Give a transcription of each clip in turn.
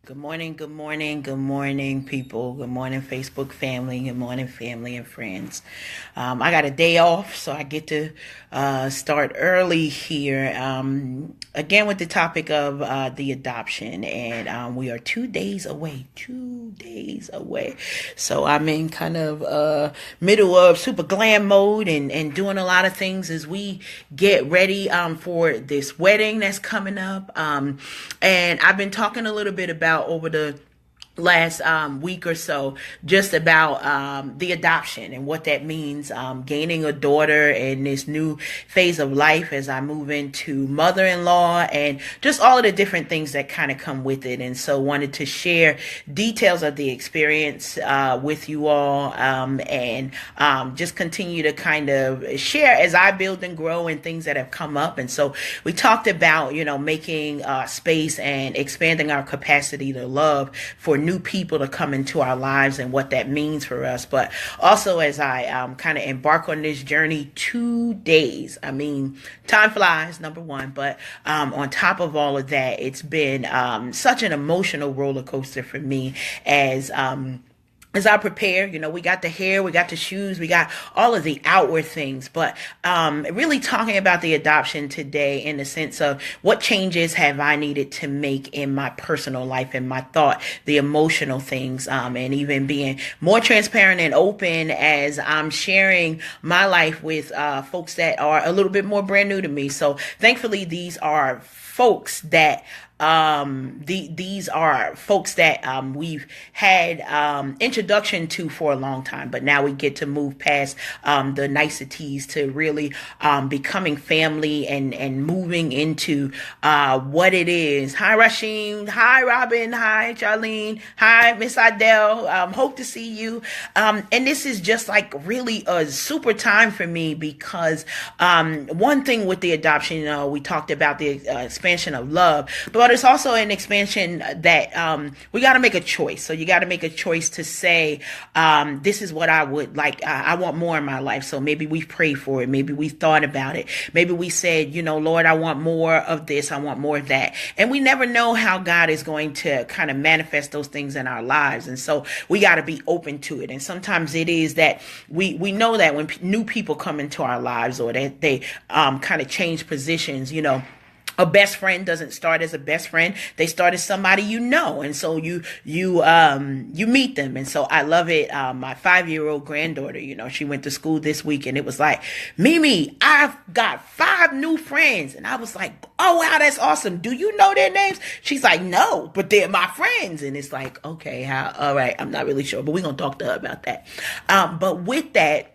Good morning, good morning, good morning, people. Good morning, Facebook family. Good morning, family and friends. I got a day off, so I get to start early here. Again, with the topic of the adoption, and we are 2 days away. 2 days away. So I'm in kind of middle of super glam mode and doing a lot of things as we get ready for this wedding that's coming up. And I've been talking a little bit about over the last week or so just about the adoption and what that means, gaining a daughter in this new phase of life as I move into mother-in-law and just all of the different things that kind of come with it. And so wanted to share details of the experience with you all, and just continue to kind of share as I build and grow and things that have come up. And so we talked about, making space and expanding our capacity to love for new people to come into our lives and what that means for us. But also as I kind of embark on this journey, 2 days. I mean, time flies, number one. But on top of all of that, it's been such an emotional roller coaster for me as I prepare. We got the hair, we got the shoes, we got all of the outward things, but really talking about the adoption today in the sense of what changes have I needed to make in my personal life and my thought, the emotional things, and even being more transparent and open as I'm sharing my life with folks that are a little bit more brand new to me. So thankfully, these are folks that these are folks that we've had introduction to for a long time, but now we get to move past the niceties to really becoming family and moving into what it is. Hi Rashim, hi Robin, hi Charlene, hi Miss Adele. Hope to see you. And this is just like really a super time for me because one thing with the adoption, we talked about the expansion of love, but it's also an expansion that we got to make a choice. So you got to make a choice to say, this is what I would like. I want more in my life. So maybe we've prayed for it. Maybe we've thought about it. Maybe we said, Lord, I want more of this. I want more of that. And we never know how God is going to kind of manifest those things in our lives. And so we got to be open to it. And sometimes it is that we know that when new people come into our lives or that they kind of change positions, a best friend doesn't start as a best friend. They start as somebody and so you meet them. And so I love it. My 5-year-old granddaughter, she went to school this week, and it was like, Mimi, I've got 5 new friends, and I was like, oh wow, that's awesome. Do you know their names? She's like, no, but they're my friends. And it's like, okay, all right, I'm not really sure, but we're gonna talk to her about that. But with that,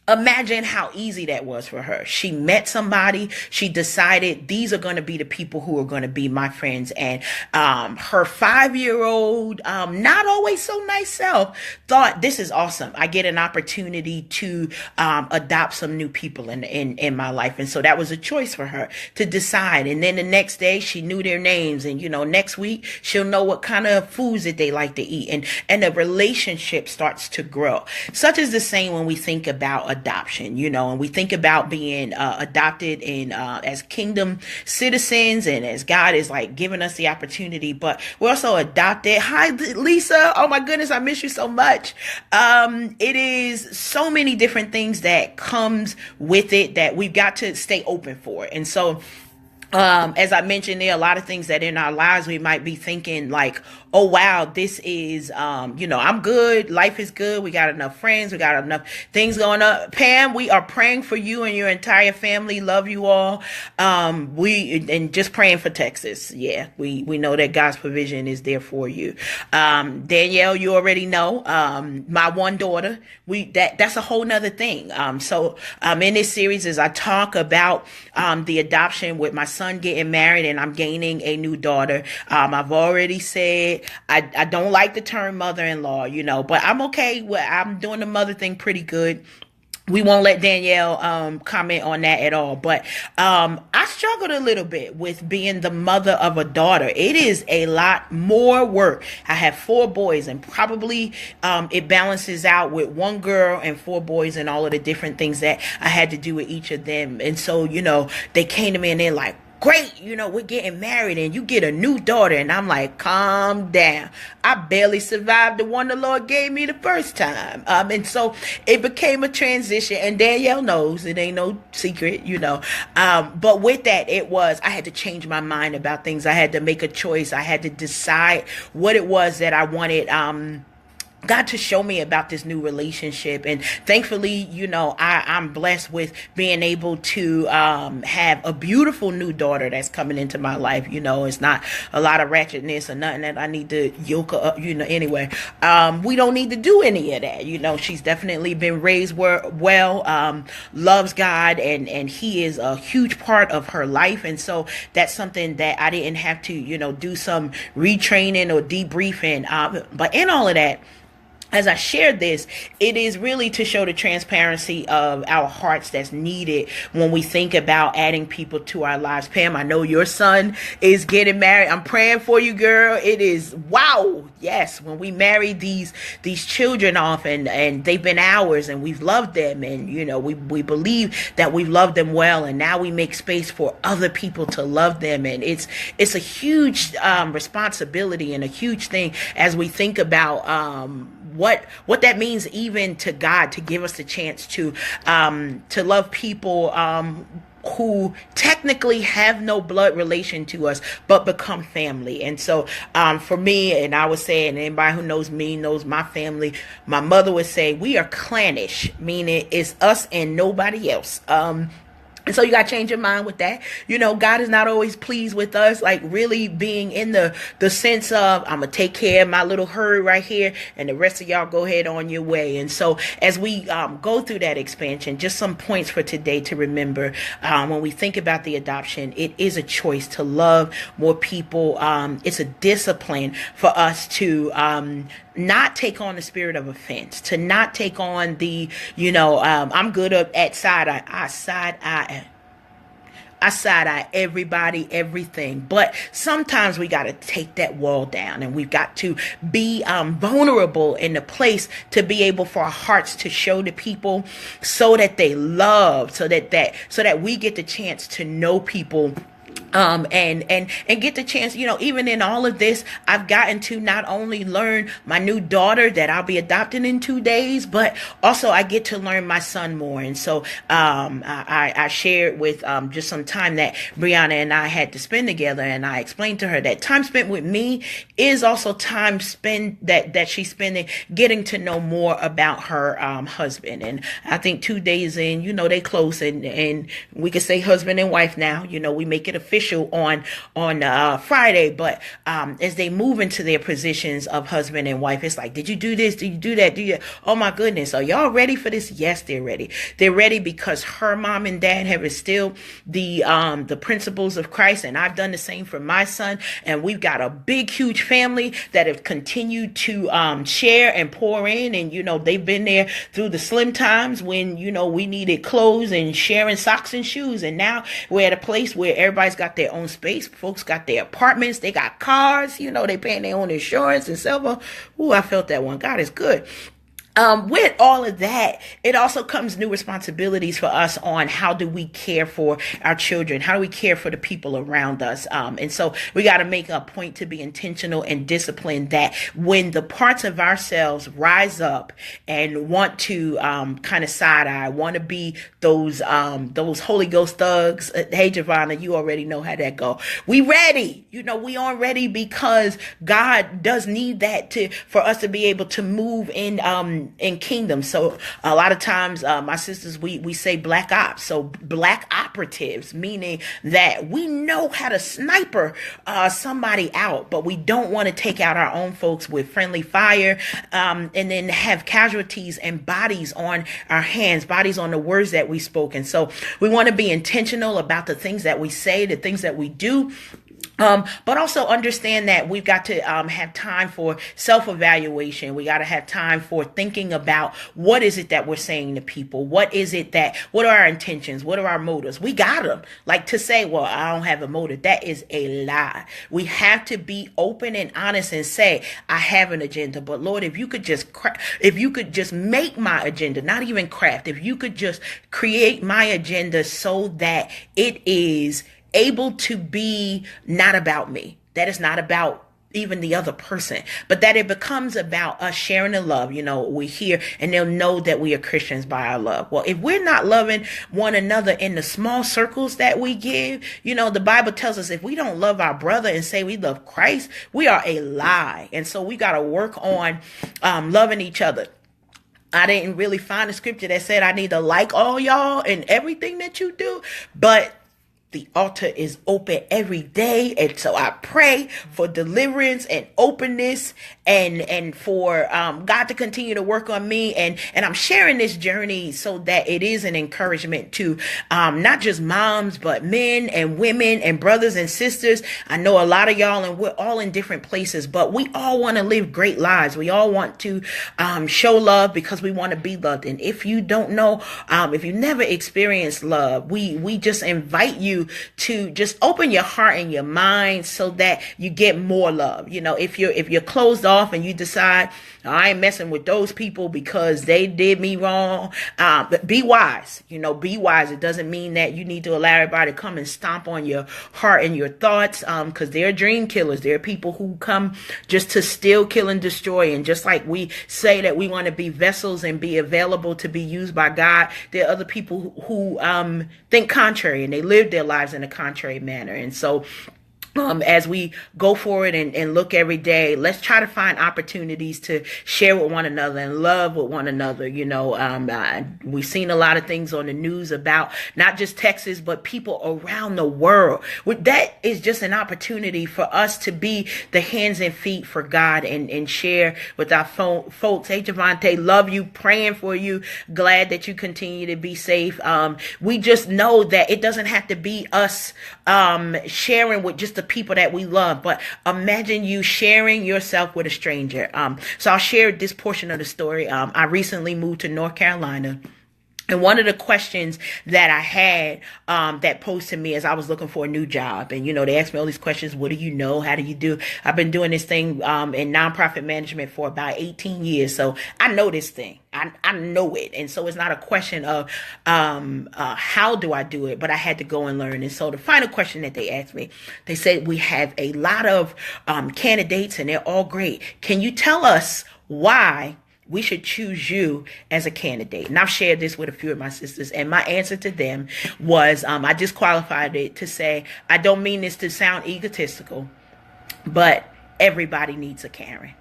imagine how easy that was for her. She met somebody. She decided these are going to be the people who are going to be my friends. And her 5-year-old, not always so nice self thought, this is awesome. I get an opportunity to adopt some new people in my life. And so that was a choice for her to decide. And then the next day she knew their names. And, next week she'll know what kind of foods that they like to eat. And the relationship starts to grow. Such is the same when we think about adoption, and we think about being adopted in as kingdom citizens and as God is like giving us the opportunity, but we're also adopted. Hi Lisa, oh my goodness, I miss you so much. It is so many different things that comes with it that we've got to stay open for. And so as I mentioned, there are a lot of things that in our lives we might be thinking like, oh wow, this is, I'm good. Life is good. We got enough friends. We got enough things going on. Pam, we are praying for you and your entire family. Love you all. And just praying for Texas. Yeah, we know that God's provision is there for you. Danielle, you already know, my one daughter, that's a whole nother thing. So in this series, as I talk about the adoption with my son getting married and I'm gaining a new daughter, I've already said I don't like the term mother-in-law, but I'm okay. I'm doing the mother thing pretty good. We won't let Danielle comment on that at all. But I struggled a little bit with being the mother of a daughter. It is a lot more work. I have 4 boys, and probably it balances out with 1 girl and 4 boys and all of the different things that I had to do with each of them. And so, they came to me and they're like, great, we're getting married and you get a new daughter. And I'm like, calm down. I barely survived the one the Lord gave me the first time. And so it became a transition, and Danielle knows it ain't no secret, but with that, I had to change my mind about things. I had to make a choice. I had to decide what it was that I wanted, God to show me about this new relationship. And thankfully, I'm blessed with being able to have a beautiful new daughter that's coming into my life. It's not a lot of ratchetness or nothing that I need to yoke her up, anyway. We don't need to do any of that. She's definitely been raised well, loves God, and he is a huge part of her life. And so that's something that I didn't have to, do some retraining or debriefing. But in all of that, as I shared this, it is really to show the transparency of our hearts that's needed when we think about adding people to our lives. Pam, I know your son is getting married. I'm praying for you, girl. It is, wow. Yes, when we marry these children off and they've been ours and we've loved them, and, we believe that we've loved them well, and now we make space for other people to love them. And it's a huge responsibility and a huge thing as we think about what that means even to God, to give us the chance to love people who technically have no blood relation to us, but become family. And so for me, and I would say, and anybody who knows me knows my family, my mother would say, we are clannish, meaning it's us and nobody else. And so you got to change your mind with that. God is not always pleased with us, like really being in the sense of, I'm going to take care of my little herd right here, and the rest of y'all go ahead on your way. And so as we go through that expansion, just some points for today to remember. When we think about the adoption, it is a choice to love more people. It's a discipline for us to not take on the spirit of offense, to not take on the, I'm good at side eye. I side eye everybody, everything. But sometimes we got to take that wall down, and we've got to be vulnerable in the place to be able for our hearts to show to people so that they love, so that we get the chance to know people. And get the chance, even in all of this, I've gotten to not only learn my new daughter that I'll be adopting in 2 days, but also I get to learn my son more. And so, I shared with, just some time that Brianna and I had to spend together. And I explained to her that time spent with me is also time spent that she's spending getting to know more about her, husband. And I think 2 days in, they close, and we can say husband and wife now, we make it official on Friday, but as they move into their positions of husband and wife, it's like, did you do this? Did you do that? Oh my goodness, are y'all ready for this? Yes, they're ready. They're ready because her mom and dad have instilled the principles of Christ, and I've done the same for my son. And we've got a big, huge family that have continued to share and pour in, and they've been there through the slim times when we needed clothes and sharing socks and shoes, and now we're at a place where everybody's got their own space. Folks got their apartments, they got cars, they paying their own insurance and cell phone. Ooh, I felt that one. God is good. With all of that, it also comes new responsibilities for us on how do we care for our children? How do we care for the people around us? And so we got to make a point to be intentional and disciplined that when the parts of ourselves rise up and want to, kind of side eye, want to be those Holy Ghost thugs. Hey, Giovanna, you already know how that go. We ready. We aren't ready because God does need that for us to be able to move in kingdom. So a lot of times, my sisters, we say black ops. So black operatives, meaning that we know how to sniper somebody out, but we don't want to take out our own folks with friendly fire, and then have casualties and bodies on our hands, bodies on the words that we spoke. And so we want to be intentional about the things that we say, the things that we do. But also understand that we've got to have time for self-evaluation. We got to have time for thinking about what is it that we're saying to people? What are our intentions? What are our motives? We got them. Like to say, well, I don't have a motive. That is a lie. We have to be open and honest and say, I have an agenda. But Lord, if you could just make my agenda, not even craft, if you could just create my agenda so that it is able to be not about me. That is not about even the other person, but that it becomes about us sharing the love. We hear and they'll know that we are Christians by our love. Well, if we're not loving one another in the small circles that we give, the Bible tells us if we don't love our brother and say we love Christ, we are a lie. And so we got to work on loving each other. I didn't really find a scripture that said I need to like all y'all and everything that you do, but the altar is open every day. And so I pray for deliverance and openness and for God to continue to work on me. And I'm sharing this journey so that it is an encouragement to not just moms, but men and women and brothers and sisters. I know a lot of y'all and we're all in different places, but we all want to live great lives. We all want to show love because we want to be loved. And if you don't know, if you never experienced love, we just invite you to just open your heart and your mind so that you get more love. If you're closed off and you decide I ain't messing with those people because they did me wrong, but be wise. Be wise. It doesn't mean that you need to allow everybody to come and stomp on your heart and your thoughts, because they're dream killers. They're people who come just to steal, kill, and destroy. And just like we say that we want to be vessels and be available to be used by God, there are other people who think contrary and they live their lives in a contrary manner. And so as we go forward and look every day, let's try to find opportunities to share with one another and love with one another. We've seen a lot of things on the news about not just Texas, but people around the world. That is just an opportunity for us to be the hands and feet for God and share with our folks. Hey, Javante, love you, praying for you. Glad that you continue to be safe. We just know that it doesn't have to be us sharing with just the people that we love, but imagine you sharing yourself with a stranger. So I'll share this portion of the story. I recently moved to North Carolina. And one of the questions that I had that posed to me as I was looking for a new job, and they asked me all these questions. What do you know? How do you do? I've been doing this thing in nonprofit management for about 18 years, so I know this thing. I know it, and so it's not a question of how do I do it, but I had to go and learn. And so the final question that they asked me, they said, we have a lot of candidates, and they're all great. Can you tell us why we should choose you as a candidate? And I've shared this with a few of my sisters, and my answer to them was, I just qualified it to say, I don't mean this to sound egotistical, but everybody needs a Karen.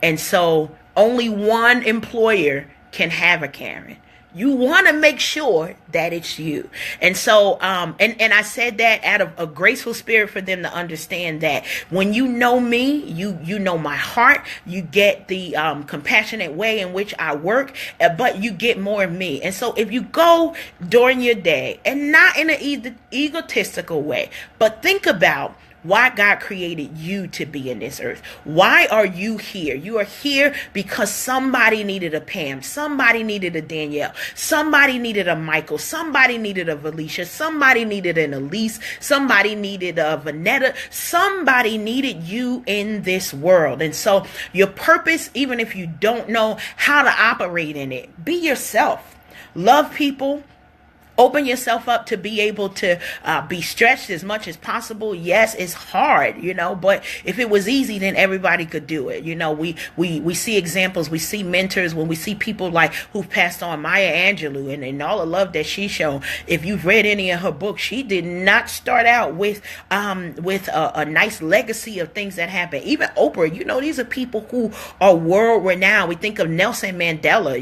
And so only one employer can have a Karen. You want to make sure that it's you. And so, and I said that out of a graceful spirit for them to understand that when you know me, you know my heart, you get the compassionate way in which I work, but you get more of me. And so if you go during your day, and not in an egotistical way, but think about why God created you to be in this earth. Why are you here? You are here because somebody needed a Pam. Somebody needed a Danielle. Somebody needed a Michael. Somebody needed a Valicia. Somebody needed an Elise. Somebody needed a Vanetta. Somebody needed you in this world. And so your purpose, even if you don't know how to operate in it, be yourself. Love people. Open yourself up to be able to be stretched as much as possible. Yes, it's hard, but if it was easy, then everybody could do it. We see examples, we see mentors, when we see people like who've passed on, Maya Angelou, and all the love that she's shown. If you've read any of her books, she did not start out with a nice legacy of things that happened. Even Oprah, these are people who are world renowned. We think of Nelson Mandela,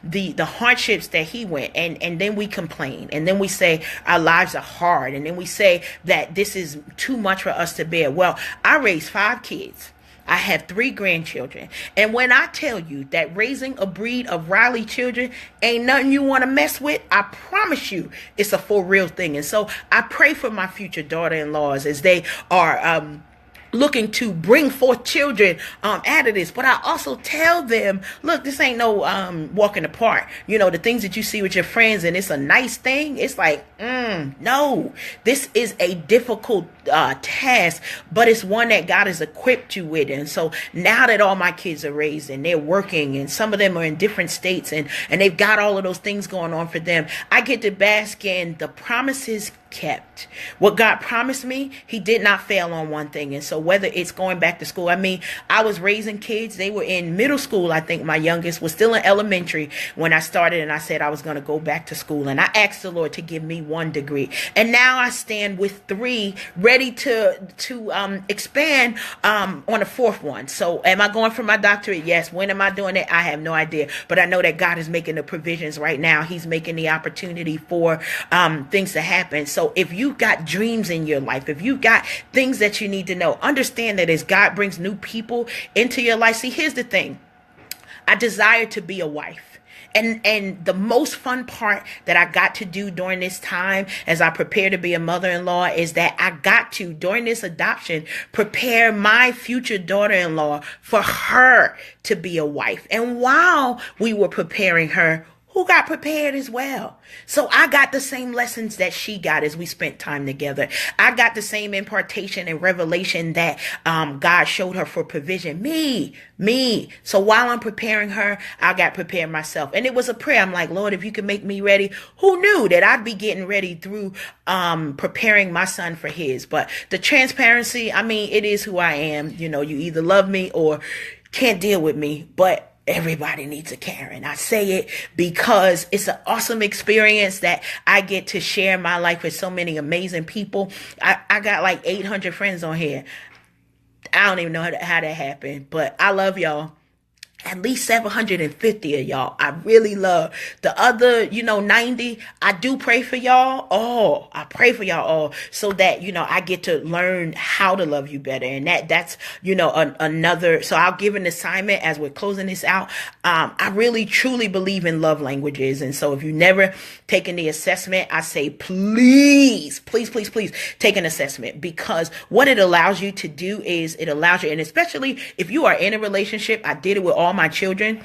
the hardships that he went, and then we complain. And then we say our lives are hard. And then we say that this is too much for us to bear. Well, I raised 5 kids. I have 3 grandchildren. And when I tell you that raising a breed of Riley children ain't nothing you want to mess with, I promise you it's a for real thing. And so I pray for my future daughter-in-laws as they are looking to bring forth children out of this. But I also tell them, look, this ain't no walk in the park. The things that you see with your friends and it's a nice thing, it's like, no, this is a difficult task, but it's one that God has equipped you with. And so now that all my kids are raised and they're working, and some of them are in different states, and they've got all of those things going on for them, I get to bask in the promises kept. What God promised me, he did not fail on one thing. And so whether it's going back to school, I mean, I was raising kids. They were in middle school. I think my youngest was still in elementary when I started, and I said I was going to go back to school. And I asked the Lord to give me 1 degree. And now I stand with 3 ready to expand on a 4th one. So am I going for my doctorate? Yes. When am I doing it? I have no idea. But I know that God is making the provisions right now. He's making the opportunity for things to happen. So if you got dreams in your life, if you got things that you need to know, understand that as God brings new people into your life. See, here's the thing. I desire to be a wife. And the most fun part that I got to do during this time as I prepare to be a mother-in-law is that I got to, during this adoption, prepare my future daughter-in-law for her to be a wife. And while we were preparing her, who got prepared as well. So I got the same lessons that she got as we spent time together. I got the same impartation and revelation that God showed her for provision. Me. So while I'm preparing her, I got prepared myself. And it was a prayer. I'm like, Lord, if you can make me ready, who knew that I'd be getting ready through preparing my son for his? But the transparency, I mean, it is who I am. You know, you either love me or can't deal with me. But everybody needs a Karen. I say it because it's an awesome experience that I get to share my life with so many amazing people. I got like 800 friends on here. I don't even know how that happened, but I love y'all. At least 750 of y'all I really love. The other, 90, I do pray for y'all all. I pray for y'all all so that, I get to learn how to love you better. And that's, another. So I'll give an assignment as we're closing this out. I really truly believe in love languages. And so if you never taken the assessment, I say, please take an assessment, because what it allows you to do is it allows you, and especially if you are in a relationship, I did it with all my children.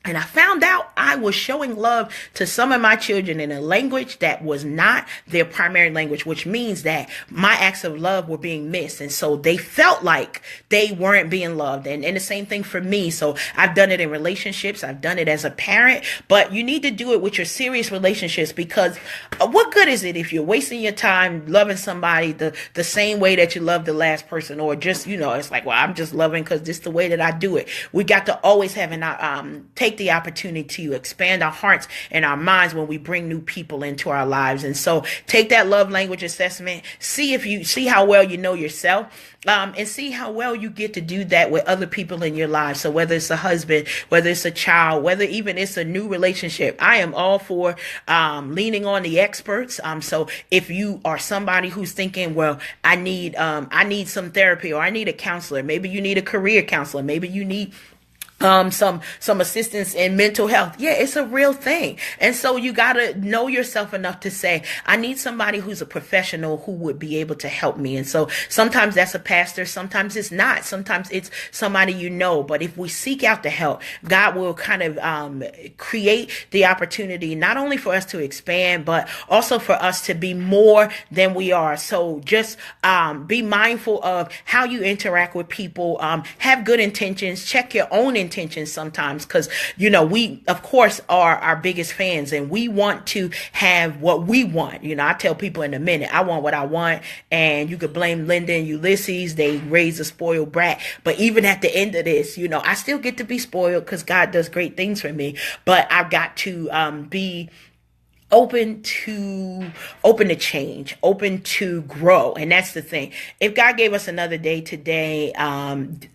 And I found out I was showing love to some of my children in a language that was not their primary language, which means that my acts of love were being missed. And so they felt like they weren't being loved. And the same thing for me. So I've done it in relationships. I've done it as a parent, but you need to do it with your serious relationships, because what good is it if you're wasting your time loving somebody the same way that you love the last person, or just, it's like, well, I'm just loving because this is the way that I do it. We got to always have take the opportunity to expand our hearts and our minds when we bring new people into our lives. And so take that love language assessment, see how well you know yourself, and see how well you get to do that with other people in your life. So whether it's a husband, whether it's a child, whether even it's a new relationship, I am all for leaning on the experts. So if you are somebody who's thinking, well, I need some therapy, or I need a counselor, maybe you need a career counselor, maybe you need some assistance in mental health. Yeah, it's a real thing. And so you got to know yourself enough to say, I need somebody who's a professional who would be able to help me. And so sometimes that's a pastor. Sometimes it's not. Sometimes it's somebody But if we seek out the help, God will kind of create the opportunity, not only for us to expand, but also for us to be more than we are. So just be mindful of how you interact with people. Have good intentions. Check your own intentions sometimes, because we of course are our biggest fans, and we want to have what we want. I tell people in a minute, I want what I want, and you could blame Linda and Ulysses, they raised a spoiled brat. But even at the end of this, I still get to be spoiled because God does great things for me. But I've got to be open to change, open to grow. And that's the thing. If God gave us another day today,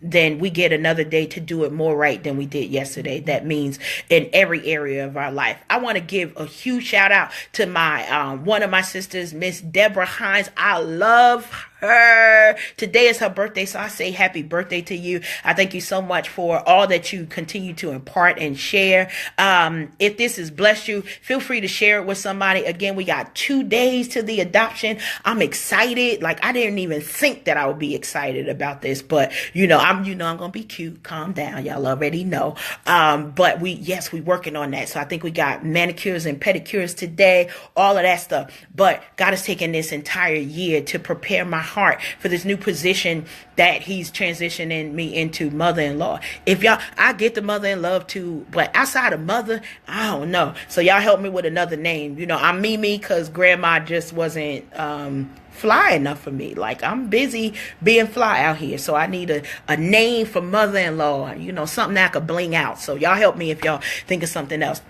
then we get another day to do it more right than we did yesterday. That means in every area of our life. I want to give a huge shout out to my one of my sisters, Miss Deborah Hines. I love her. Today is her birthday, so I say happy birthday to you. I thank you so much for all that you continue to impart and share. If this has blessed you, feel free to share it with somebody. Again, we got 2 days to the adoption. I'm excited. Like, I didn't even think that I would be excited about this, but I'm gonna be cute. Calm down, y'all already know. But we working on that. So I think we got manicures and pedicures today, all of that stuff. But God has taken this entire year to prepare my heart for this new position that he's transitioning me into, mother-in-law. If y'all, I get the mother-in-law too, but outside of mother, I don't know. So y'all help me with another name. You know, I'm Mimi because grandma just wasn't fly enough for me. Like, I'm busy being fly out here, so I need a name for mother-in-law, you know, something that I could bling out. So y'all help me if y'all think of something else.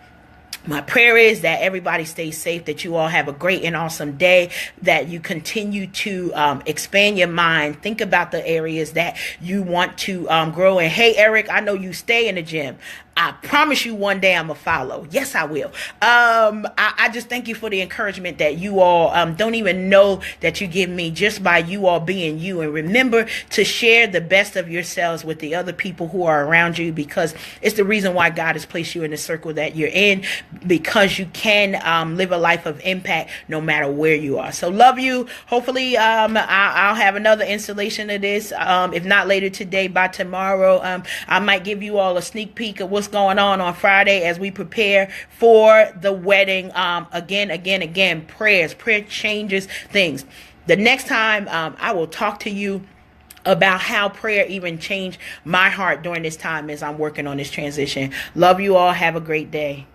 My prayer is that everybody stays safe, that you all have a great and awesome day, that you continue to expand your mind. Think about the areas that you want to grow in. Hey, Eric, I know you stay in the gym. I promise you one day I'm going to follow. Yes, I will. I just thank you for the encouragement that you all don't even know that you give me just by you all being you. And remember to share the best of yourselves with the other people who are around you, because it's the reason why God has placed you in the circle that you're in, because you can live a life of impact no matter where you are. So love you. Hopefully I'll have another installation of this. If not later today, by tomorrow, I might give you all a sneak peek of what's going on Friday as we prepare for the wedding. Again, prayer changes things. The next time I will talk to you about how prayer even changed my heart during this time as I'm working on this transition. Love you all. Have a great day.